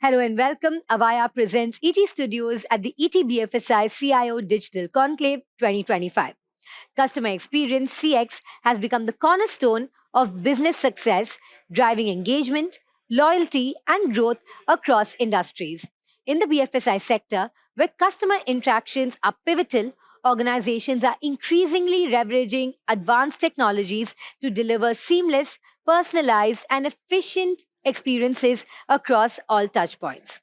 Hello and welcome. Avaya presents ET Studios at the ET BFSI CIO Digital Conclave 2025. Customer experience CX has become the cornerstone of business success, driving engagement, loyalty, and growth across industries. In the BFSI sector, where customer interactions are pivotal, organizations are increasingly leveraging advanced technologies to deliver seamless, personalized, and efficient experiences across all touchpoints.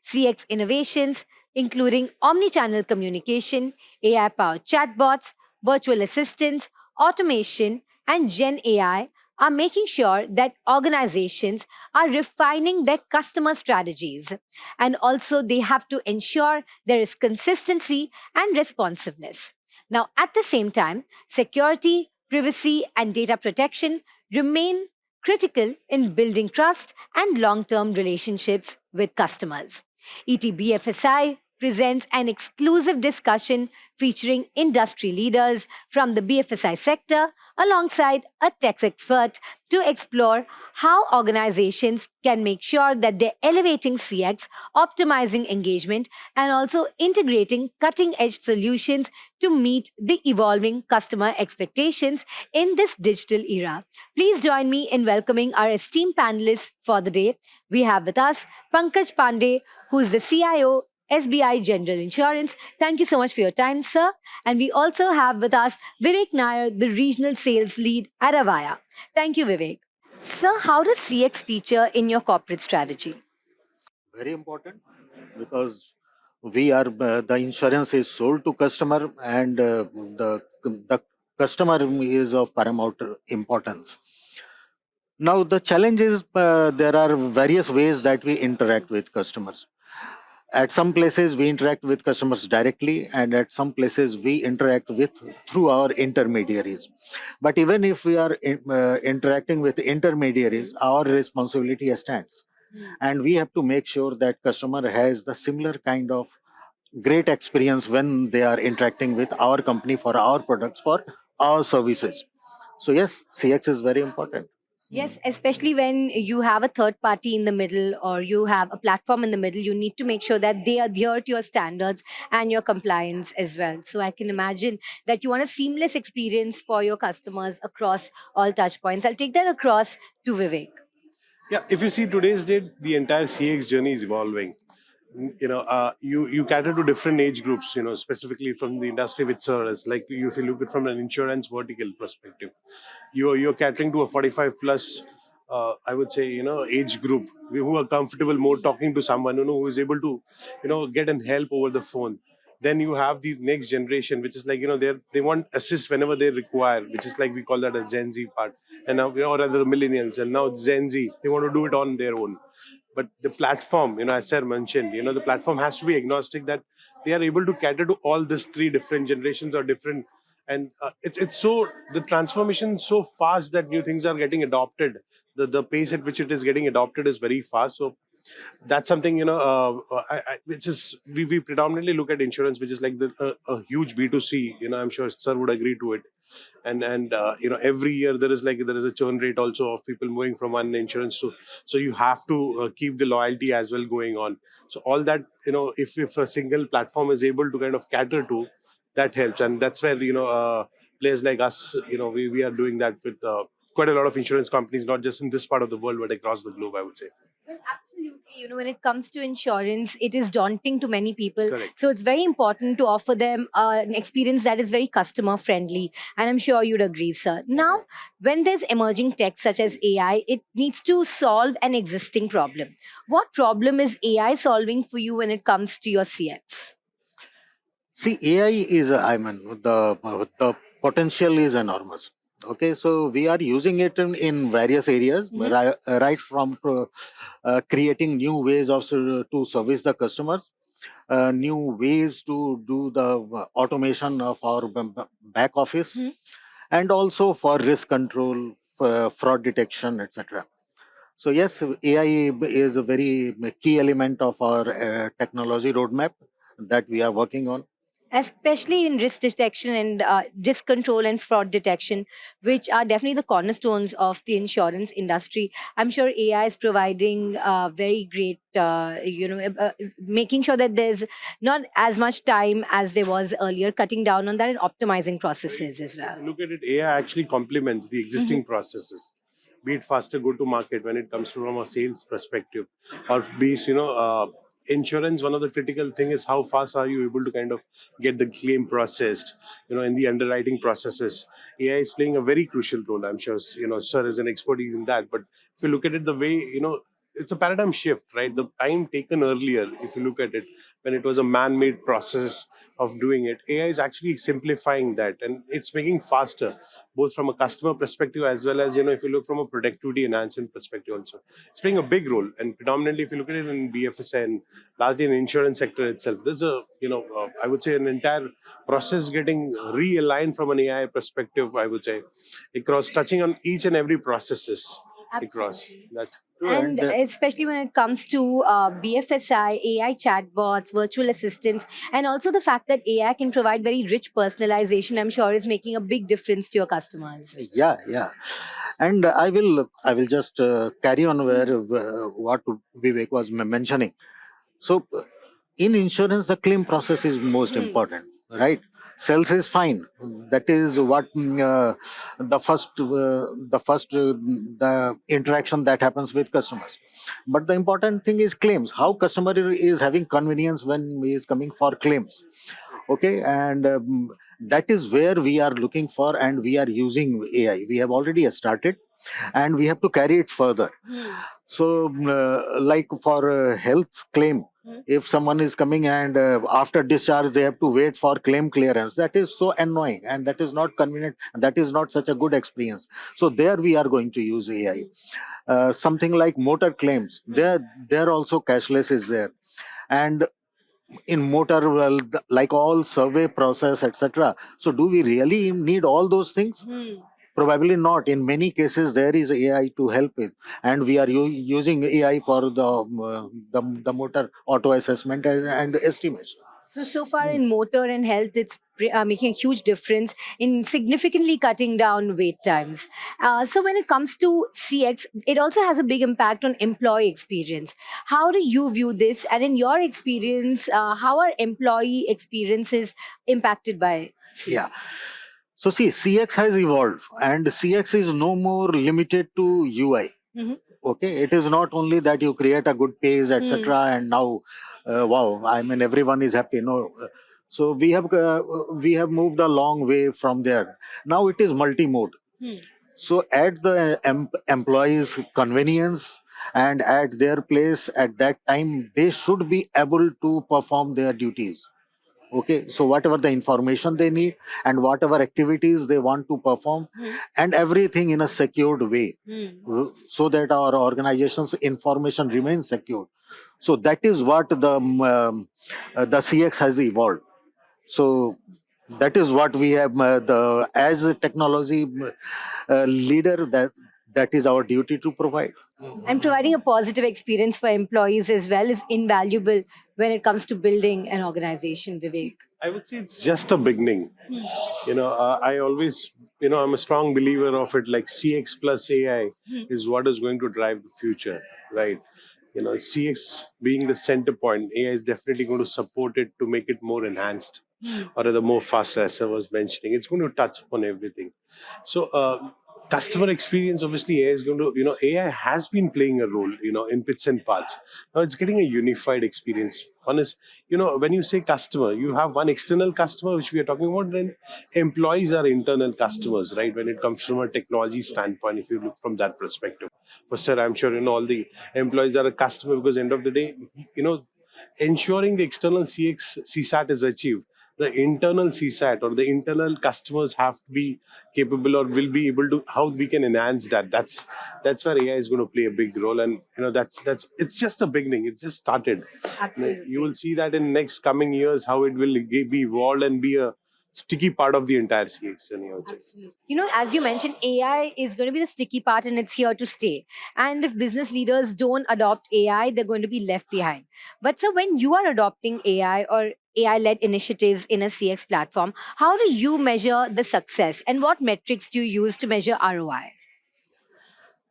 CX innovations, including omnichannel communication, AI powered chatbots, virtual assistants, automation, and Gen AI, are making sure that organizations are refining their customer strategies. And also, they have to ensure there is consistency and responsiveness. Now, at the same time, security, privacy, and data protection remain critical in building trust and long term relationships with customers. ETBFSI presents an exclusive discussion featuring industry leaders from the BFSI sector alongside a tech expert to explore how organizations can make sure that they're elevating CX, optimizing engagement, and also integrating cutting edge solutions to meet the evolving customer expectations in this digital era. Please join me in welcoming our esteemed panelists for the day. We have with us Pankaj Pandey, who is the CIO, SBI General Insurance. Thank you so much for your time, sir. And we also have with us Vivek Nair, the Regional Sales Lead at Avaya. Thank you, Vivek. Sir, how does CX feature in your corporate strategy? Very important because the insurance is sold to customer and the customer is of paramount importance. Now the challenge is there are various ways that we interact with customers. At some places we interact with customers directly, and at some places we interact with through our intermediaries. But even if we are interacting with intermediaries, our responsibility stands, and we have to make sure that customer has the similar kind of great experience when they are interacting with our company for our products, for our services. So yes, CX is very important. Yes, especially when you have a third party in the middle or you have a platform in the middle, you need to make sure that they adhere to your standards and your compliance as well. So I can imagine that you want a seamless experience for your customers across all touch points. I'll take that across to Vivek. Yeah, if you see today's date, the entire CX journey is evolving. You cater to different age groups. Specifically from the industry which serves. Like if you look at from an insurance vertical perspective, you're catering to a 45 plus. I would say age group who are comfortable more talking to someone who is able to get an help over the phone. Then you have these next generation, which is like they want assist whenever they require, which is like we call that a Gen Z part, and now or rather the millennials, and now Gen Z they want to do it on their own. But the platform, as sir mentioned, the platform has to be agnostic, that they are able to cater to all these three different generations or different. And it's so the transformation is so fast that new things are getting adopted. The pace at which it is getting adopted is very fast. So that's something which is we predominantly look at insurance, which is like a huge B2C. I'm sure sir would agree to it. And every year there is a churn rate also of people moving from one insurance to. So you have to keep the loyalty as well going on. So all that, if a single platform is able to kind of cater to, that helps. And that's where players like us, we are doing that with quite a lot of insurance companies, not just in this part of the world but across the globe, I would say. Well, absolutely. When it comes to insurance, it is daunting to many people. Correct. So it's very important to offer them an experience that is very customer friendly. And I'm sure you'd agree, sir. Now, when there's emerging tech such as AI, it needs to solve an existing problem. What problem is AI solving for you when it comes to your CX? See, AI is, the potential is enormous. Okay, so we are using it in various areas, Mhm. right from creating new ways to service the customers, new ways to do the automation of our back office, Mhm. and also for risk control, fraud detection, etc. So yes, AI is a very key element of our technology roadmap that we are working on. especially in risk detection and risk control and fraud detection, which are definitely the cornerstones of the insurance industry. I'm sure AI is providing very great, making sure that there's not as much time as there was earlier, cutting down on that and optimizing processes as If well. you look at it, AI actually complements the Mhm. existing processes, be it faster go to market when it comes from a sales perspective, or be it, insurance. One of the critical thing is how fast are you able to kind of get the claim processed, in the underwriting processes. AI is playing a very crucial role. I'm sure, sir is an expertise in that. But if you look at it the way, it's a paradigm shift, right? The time taken earlier, if you look at it, when it was a man-made process of doing it, AI is actually simplifying that, and it's making faster, both from a customer perspective as well as, if you look from a productivity enhancement perspective also. It's playing a big role, and predominantly if you look at it in BFSI and largely in the insurance sector itself, there's a, I would say an entire process getting realigned from an AI perspective, I would say, across touching on each and every processes across. Absolutely. That's true. And And especially when it comes to BFSI, AI chatbots, virtual assistants, and also the fact that AI can provide very rich personalization, I'm sure is making a big difference to your customers. yeah, yeah. And I will just carry on where what Vivek was mentioning. So in insurance, the claim process is most Hmm. important, right? Sales is fine. That is what the interaction that happens with customers. But the important thing is claims. How customer is having convenience when he is coming for claims. Okay, and that is where we are looking for, and we are using AI. We have already started, and we have to carry it further. Hmm. So, like for a health claim, Hmm. if someone is coming and after discharge they have to wait for claim clearance, that is so annoying and that is not convenient. That is not such a good experience. So there we are going to use AI. Something like motor claims, there also cashless is there, and in motor, well, like all survey process, etc. So do we really need all those things? Hmm. Probably not. In many cases, there is AI to help it, and we are using AI for the motor auto assessment and estimation. So far in motor and health, it's making a huge difference in significantly cutting down wait times. So when it comes to CX, it also has a big impact on employee experience. How do you view this? And in your experience, how are employee experiences impacted by Yeah. CX? So see, CX has evolved, and CX is no more limited to UI. Mhm. Okay, it is not only that you create a good page, Hmm. etc., and now, wow, I mean, everyone is happy. No, so we have moved a long way from there. Now it is multi-mode. Hmm. So at the employees' convenience and at their place at that time, they should be able to perform their duties. Okay, so whatever the information they need and whatever activities they want to perform, Hmm. and everything in a secured way, Hmm. so that our organization's information remains secure. So that is what the CX has evolved. So that is what we have, the as a technology leader, that is our duty to provide. And providing a positive experience for employees as well is invaluable when it comes to building an organization, Vivek. I would say it's just a beginning. I always, I'm a strong believer of it. Like CX plus AI is what is going to drive the future, right? CX being the center point, AI is definitely going to support it to make it more enhanced, or rather more faster, as I was mentioning. It's going to touch upon everything. So, customer experience, obviously, AI is going to, AI has been playing a role, in bits and parts. Now it's getting a unified experience. One is, when you say customer, you have one external customer, which we are talking about, then employees are internal customers, right? When it comes from a technology standpoint, if you look from that perspective. For sure, I'm sure, all the employees are a customer because end of the day, ensuring the external CSAT is achieved, the internal CSAT or the internal customers have to be capable or will be able to, how we can enhance that. That's where AI is going to play a big role, and that's it's just a beginning. It's just started. You Absolutely. will see that in next coming years how it will be evolved and be a sticky part of the entire CX journey, I would say. Absolutely. As you mentioned, AI is going to be the sticky part and it's here to stay. And if business leaders don't adopt AI, they're going to be left behind. But so when you are adopting AI or AI led initiatives in a CX platform, how do you measure the success and what metrics do you use to measure ROI?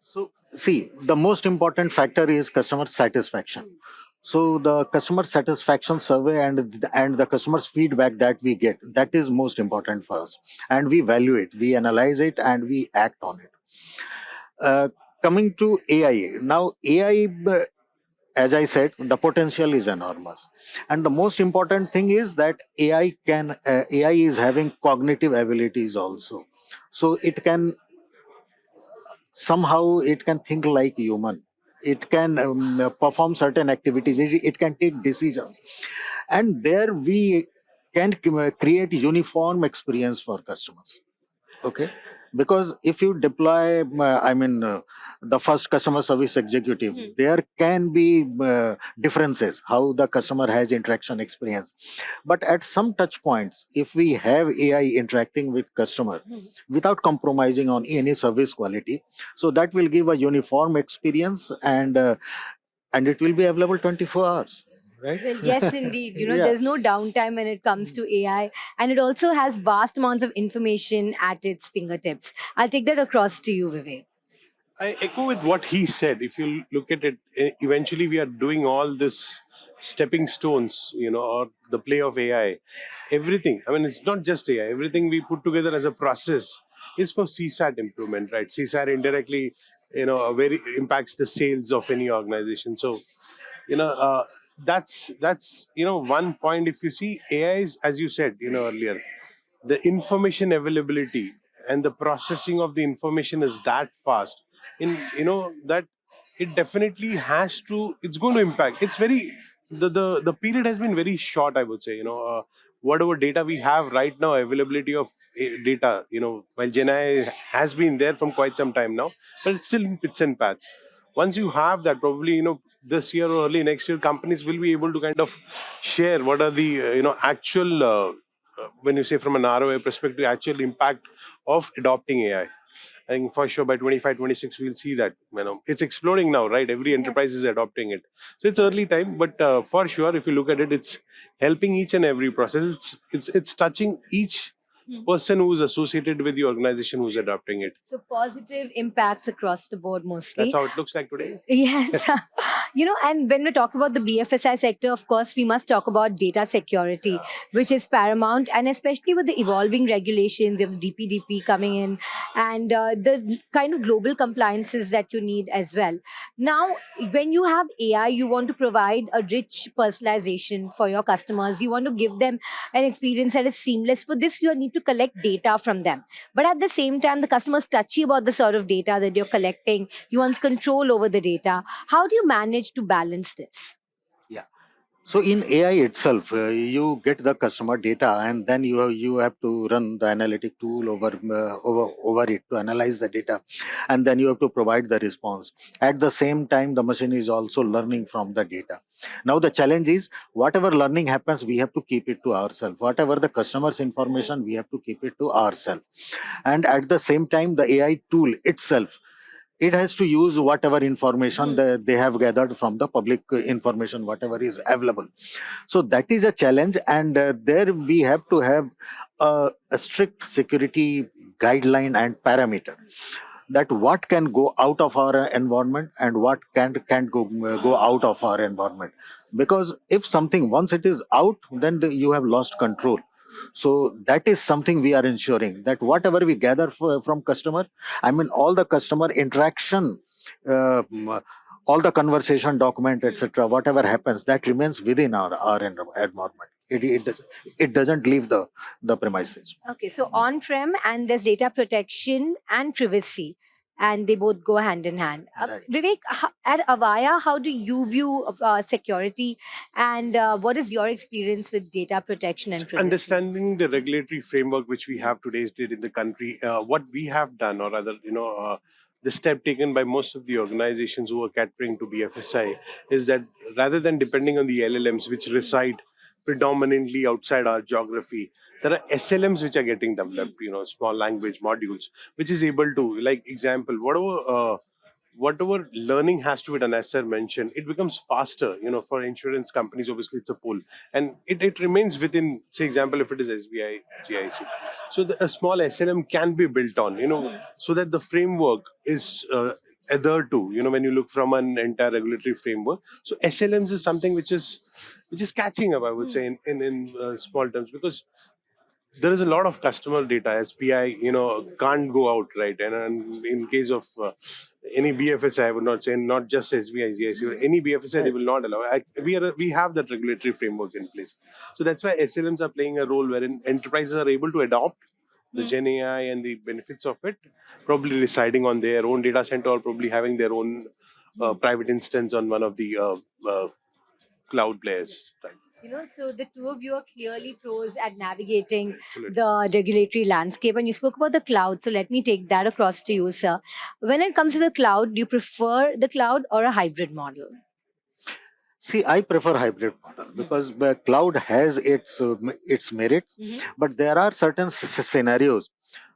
So, see, the most important factor is customer satisfaction. So, the customer satisfaction survey and the customer's feedback that we get, that is most important for us. And we value it, we analyze it, and we act on it. Uh, Coming to AI, now AI, as I said, the potential is enormous, and the most important thing is that AI is having cognitive abilities also, so it can somehow it can think like human, it can perform certain activities, it can take decisions, and there we can create uniform experience for customers. Okay, because if you deploy the first customer service executive, there can be differences how the customer has interaction experience, but at some touch points if we have AI interacting with customer without compromising on any service quality, so that will give a uniform experience, and it will be available 24 hours, right? Well, yes, indeed. Yeah. There's no downtime when it comes to AI, and it also has vast amounts of information at its fingertips. I'll take that across to you, Vivek. I echo with what he said. If you look at it, eventually we are doing all this stepping stones, or the play of AI. Everything. I mean, it's not just AI. Everything we put together as a process is for CSAT improvement, right? CSAT indirectly, very impacts the sales of any organization. So, that's one point. If you see AI is, as you said, earlier, the information availability and the processing of the information is that fast in that it definitely has to, it's going to impact, it's very, the period has been very short, I would say. Whatever data we have right now, availability of data, while Gen AI has been there from quite some time now, but it's still in bits and paths. Once you have that, probably this year or early next year, companies will be able to kind of share what are the actual when you say from an ROI perspective, actual impact of adopting AI. I think for sure by 25, 26, we'll see that. It's exploding now, right? Every enterprise is adopting it. So it's early time, but for sure, if you look at it, it's helping each and every process. It's touching each person who's associated with the organization who's adopting it. So positive impacts across the board mostly. That's how it looks like today. Yes. And when we talk about the BFSI sector, of course, we must talk about data security, which is paramount. And especially with the evolving regulations of the DPDP coming in and the kind of global compliances that you need as well. Now, when you have AI, you want to provide a rich personalization for your customers. You want to give them an experience that is seamless. For this, you need to collect data from them. But at the same time, the customer is touchy about the sort of data that you're collecting. He wants control over the data. How do you manage to balance this? Yeah. So in AI itself, you get the customer data, and then you have to run the analytic tool over it to analyze the data, and then you have to provide the response. At the same time, the machine is also learning from the data. Now the challenge is whatever learning happens, we have to keep it to ourselves. Whatever the customer's information, we have to keep it to ourselves. And at the same time, the AI tool itself, it has to use whatever information they have gathered from the public information, whatever is available. So that is a challenge, and there we have to have a strict security guideline and parameter, that what can go out of our environment and what can't go out of our environment. Because if something, once it is out, then you have lost control. So that is something we are ensuring, that whatever we gather from customer, I mean all the customer interaction, all the conversation document, etc., whatever happens, that remains within our environment. It doesn't leave the premises. Okay, so on-prem and there's data protection and privacy, and they both go hand in hand. Right. Vivek, at Avaya, how do you view security, and what is your experience with data protection and privacy? Understanding the regulatory framework which we have today's date in the country, what we have done, or rather, the step taken by most of the organizations who are catering to BFSI, is that rather than depending on the LLMs which reside predominantly outside our geography, There are SLMs which are getting developed, small language modules, which is able to, like example, whatever learning has to be done, as sir mentioned, it becomes faster. For insurance companies, obviously it's a pull, and it remains within, say, example, if it is SBI, GIC. So a small SLM can be built on, so that the framework is adhered to. When you look from an entire regulatory framework, so SLMs is something which is catching up, I would say, in small terms, because there is a lot of customer data. SPI, can't go out, right? And in case of any BFSI, I would not say, not just SBI, GIC, any BFSI, they will not allow. We have that regulatory framework in place. So that's why SLMs are playing a role wherein enterprises are able to adopt the Gen AI and the benefits of it, probably residing on their own data center or probably having their own private instance on one of the cloud players. Right. So the two of you are clearly pros at navigating Absolutely. the regulatory landscape. And you spoke about the cloud. So let me take that across to you, sir. When it comes to the cloud, do you prefer the cloud or a hybrid model? See, I prefer hybrid model because the cloud has its merits, but there are certain scenarios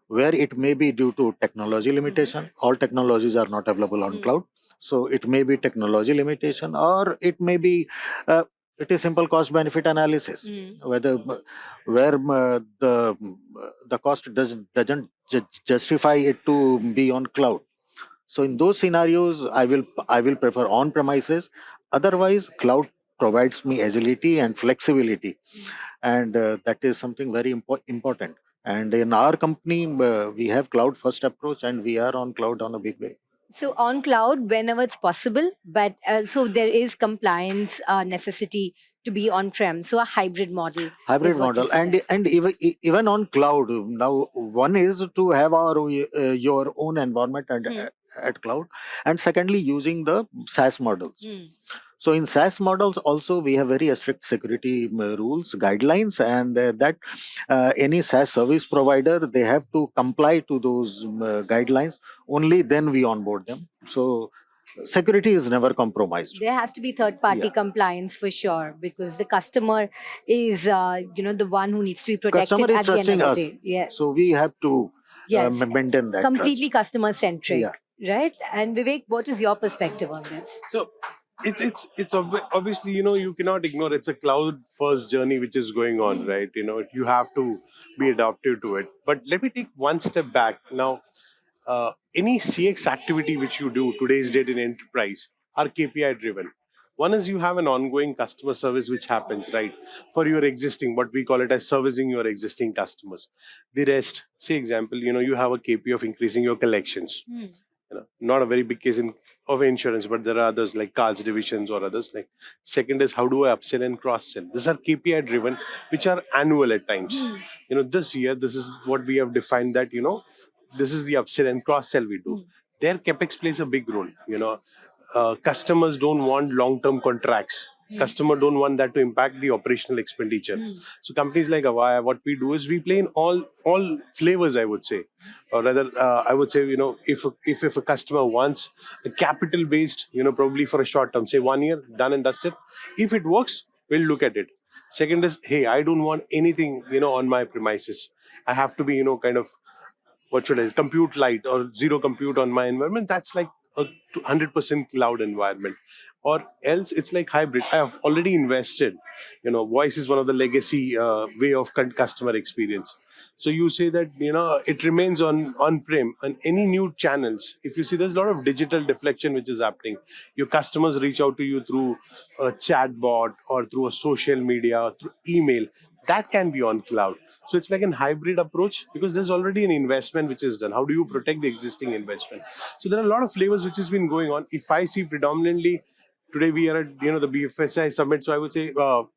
where it may be due to technology limitation. All technologies are not available on cloud, so it may be technology limitation, or it may be uh, it is simple cost benefit analysis, whether where the cost doesn't justify it to be on cloud. So in those scenarios, I will prefer on premises. Otherwise, cloud provides me agility and flexibility, and that is something very important. And in our company, we have cloud first approach, and we are on cloud on a big way. So on cloud, whenever it's possible, but also there is compliance necessity to be on-prem. So a hybrid model Hybrid is what you model, and suggest. and even on cloud now, one is to have your own environment and at cloud, and secondly using the SaaS models. So in SaaS models also we have very strict security rules, guidelines, and that any SaaS service provider, they have to comply to those guidelines. Only then we onboard them. So security is never compromised. There has to be third-party Yeah. compliance for sure, because the customer is, the one who needs to be protected Customer is at the end of trusting the us, day. Yes. so we have to Yes. maintain that Completely trust. customer-centric, Yeah. right? And Vivek, what is your perspective on this? So obviously, you cannot ignore, it's a cloud first journey which is going on, right? You have to be adaptive to it. But let me take one step back now. Any CX activity which you do today's date in enterprise are KPI driven. One is you have an ongoing customer service which happens, right, for your existing, what we call it as servicing your existing customers. The rest, say example, you have a KPI of increasing your collections. Not a very big case of insurance, but there are others like cards divisions or others. Like second is how do I upsell and cross sell. These are KPI driven, which are annual at times. This year, this is what we have defined that this is the upsell and cross sell we do. Their capex plays a big role. Customers don't want long term contracts. Customer don't want that to impact the operational expenditure. So companies like Avaya, what we do is we play in all flavors, I would say, or rather, I would say, if a customer wants a capital based, probably for a short term, say 1 year, done and dusted. If it works, we'll look at it. Second is, hey, I don't want anything, on my premises. I have to be, kind of, what should I, compute light or zero compute on my environment. That's like a 100% cloud environment. Or else it's like hybrid. I have already invested. Voice is one of the legacy way of customer experience. So you say that it remains on-prem, and any new channels. If you see, there's a lot of digital deflection which is happening. Your customers reach out to you through a chat bot or through a social media or through email. That can be on cloud. So it's like an hybrid approach because there's already an investment which is done. How do you protect the existing investment? So there are a lot of flavors which has been going on. If I see predominantly today we are at the BFSI summit, so I would say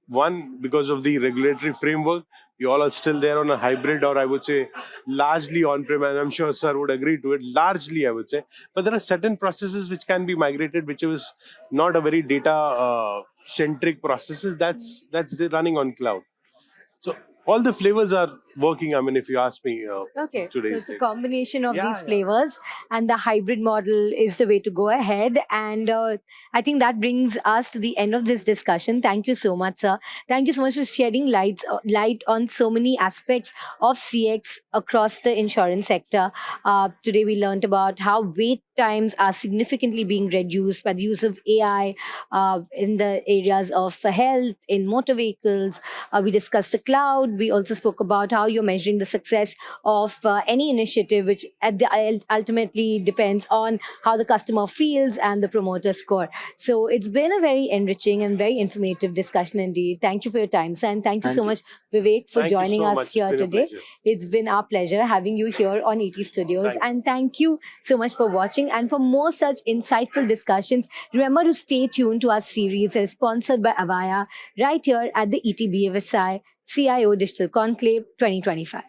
one, because of the regulatory framework, you all are still there on a hybrid, or I would say largely on-prem, and I'm sure sir would agree to it. Largely, I would say, but there are certain processes which can be migrated, which is not a very data centric processes. That's running on cloud. So all the flavors are working. I mean, if you ask me, Okay, so today's it's a date. combination of Yeah, these yeah. flavors, and the hybrid model is the way to go ahead. And I think that brings us to the end of this discussion. Thank you so much, sir. Thank you so much for shedding light on so many aspects of CX across the insurance sector. Today, we learned about how wait times are significantly being reduced by the use of AI in the areas of health, in motor vehicles. We discussed the cloud. We also spoke about how you're measuring the success of any initiative, which ultimately depends on how the customer feels and the promoter score. So it's been a very enriching and very informative discussion indeed. Thank you for your time, sir, and thank you Thank so you. much, Vivek, for Thank you joining so us much. It's here been a today. pleasure. It's been our pleasure having you here on ET Studios. Thank you. And thank you so much for watching. And for more such insightful discussions, remember to stay tuned to our series that is sponsored by Avaya right here at the ETBFSI CIO Digital Conclave 2025.